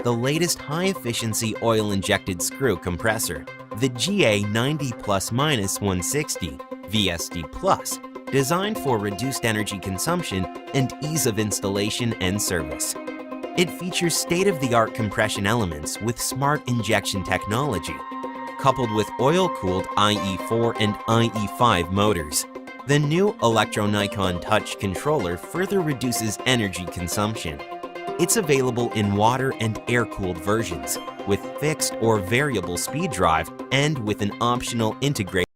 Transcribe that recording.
the latest high-efficiency oil-injected screw compressor, the GA90+-160 VSD Plus, designed for reduced energy consumption and ease of installation and service. It features state-of-the-art compression elements with smart injection technology, coupled with oil-cooled IE4 and IE5 motors. The new Electro-Nikon Touch controller further reduces energy consumption. It's available in water and air-cooled versions, with fixed or variable speed drive and with an optional integrated